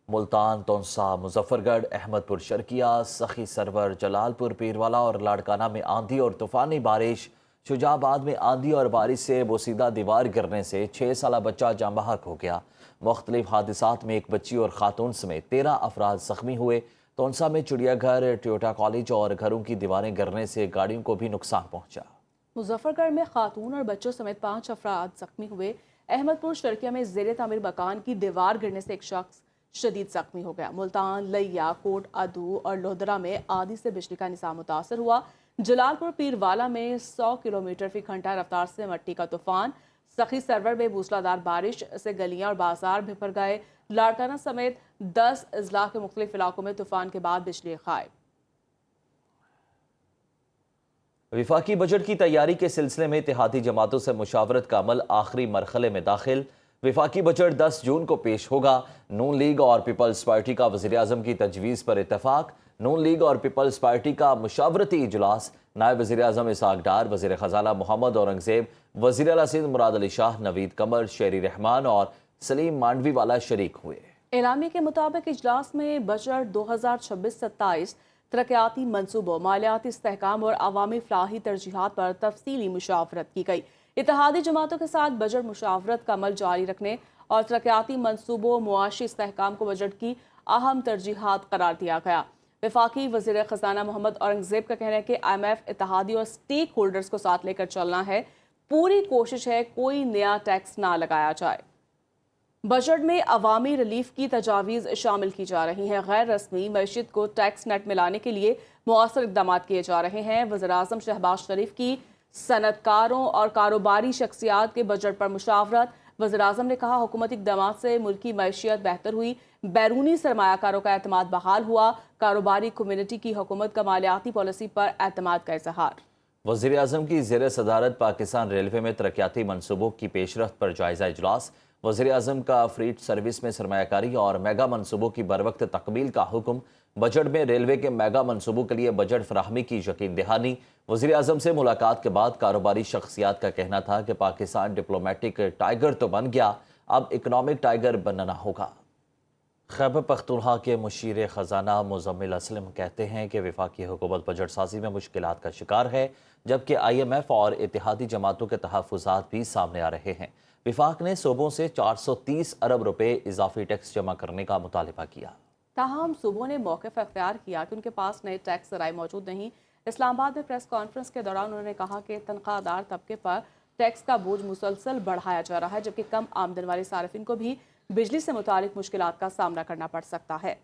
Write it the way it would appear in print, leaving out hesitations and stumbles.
ملتان، تونسا، مظفر گڑھ، احمد پور شرکیہ، سخی سرور، جلال پور پیروالا اور لاڑکانہ میں آندھی اور طوفانی بارش۔ شجاع آباد میں آندھی اور بارش سے بوسیدہ دیوار گرنے سے 6 سالہ بچہ جاں بحق ہو گیا۔ مختلف حادثات میں ایک بچی اور خاتون سمیت 13 افراد زخمی ہوئے۔ تونسا میں چڑیا گھر، ٹویوٹا کالج اور گھروں کی دیواریں گرنے سے گاڑیوں کو بھی نقصان پہنچا۔ مظفر گڑھ میں خاتون اور بچوں سمیت 5 افراد زخمی ہوئے۔ احمد پور شرکیہ میں زیر تعمیر مکان کی دیوار گرنے سے ایک شخص شدید زخمی ہو گیا۔ ملتان، لیا، کوٹ ادو اور لودرا میں آندھی سے بجلی کا نظام متاثر ہوا۔ جلال پور پیروالا میں 100 کلومیٹر فی گھنٹہ رفتار سے مٹی کا طوفان۔ سخی سرور میں موسلادھار بارش سے گلیاں اور بازار بھر گئے۔ لاڑکانہ سمیت 10 اضلاع کے مختلف علاقوں میں طوفان کے بعد بجلی غائب۔ وفاقی بجٹ کی تیاری کے سلسلے میں اتحادی جماعتوں سے مشاورت کا عمل آخری مرحلے میں داخل۔ وفاقی بجٹ 10 جون کو پیش ہوگا۔ نون لیگ اور پیپلز پارٹی کا وزیراعظم کی تجویز پر اتفاق۔ نون لیگ اور پیپلز پارٹی کا مشاورتی اجلاس۔ نائب وزیراعظم اسحاق ڈار، وزیر خزانہ محمد اورنگزیب، وزیر اعلیٰ سندھ مراد علی شاہ، نوید قمر، شیری رحمان اور سلیم مانڈوی والا شریک ہوئے۔ اعلامیے کے مطابق اجلاس میں بجٹ 2026-27 ترقیاتی منصوبوں، مالیاتی استحکام اور عوامی فلاحی ترجیحات پر تفصیلی مشاورت کی گئی۔ اتحادی جماعتوں کے ساتھ بجٹ مشاورت کا عمل جاری رکھنے اور ترقیاتی منصوبوں، معاشی استحکام کو بجٹ کی اہم ترجیحات قرار دیا گیا۔ وفاقی وزیر خزانہ محمد اورنگزیب کا کہنا ہے کہ IMF، اتحادی اور سٹیک ہولڈرز کو ساتھ لے کر چلنا ہے۔ پوری کوشش ہے کوئی نیا ٹیکس نہ لگایا جائے۔ بجٹ میں عوامی ریلیف کی تجاویز شامل کی جا رہی ہیں۔ غیر رسمی معیشت کو ٹیکس نیٹ میں لانے کے لیے مؤثر اقدامات کیے جا رہے ہیں۔ وزیراعظم شہباز شریف کی صنعت کاروں اور کاروباری شخصیات کے بجٹ پر مشاورت۔ وزیراعظم نے کہا حکومتی اقدامات سے ملکی معیشت بہتر ہوئی، بیرونی سرمایہ کاروں کا اعتماد بحال ہوا، کاروباری کمیونٹی کی حکومت کا مالیاتی پالیسی پر اعتماد کا اظہار۔ وزیر اعظم کی زیر صدارت پاکستان ریلوے میں ترقیاتی منصوبوں کی پیش رفت پر جائزہ اجلاس۔ وزیر اعظم کا فریٹ سروس میں سرمایہ کاری اور میگا منصوبوں کی بروقت تکمیل کا حکم۔ بجٹ میں ریلوے کے میگا منصوبوں کے لیے بجٹ فراہمی کی یقین دہانی۔ وزیر اعظم سے ملاقات کے بعد کاروباری شخصیات کا کہنا تھا کہ پاکستان ڈپلومیٹک ٹائیگر تو بن گیا، اب اکنامک ٹائیگر بننا ہوگا۔ خیبر پختونخوا کے مشیر خزانہ مزمل اسلم کہتے ہیں کہ وفاقی حکومت بجٹ سازی میں مشکلات کا شکار ہے، جبکہ IMF اور اتحادی جماعتوں کے تحفظات بھی سامنے آ رہے ہیں۔ وفاق نے صوبوں سے 430 ارب روپے اضافی ٹیکس جمع کرنے کا مطالبہ کیا۔ تاہم صوبوں نے موقف اختیار کیا کہ ان کے پاس نئے ٹیکس ذرائع موجود نہیں۔ اسلام آباد میں پریس کانفرنس کے دوران انہوں نے کہا کہ تنخواہ دار طبقے پر ٹیکس کا بوجھ مسلسل بڑھایا جا رہا ہے، جبکہ کم آمدن والے صارفین کو بھی بجلی سے متعلق مشکلات کا سامنا کرنا پڑ سکتا ہے۔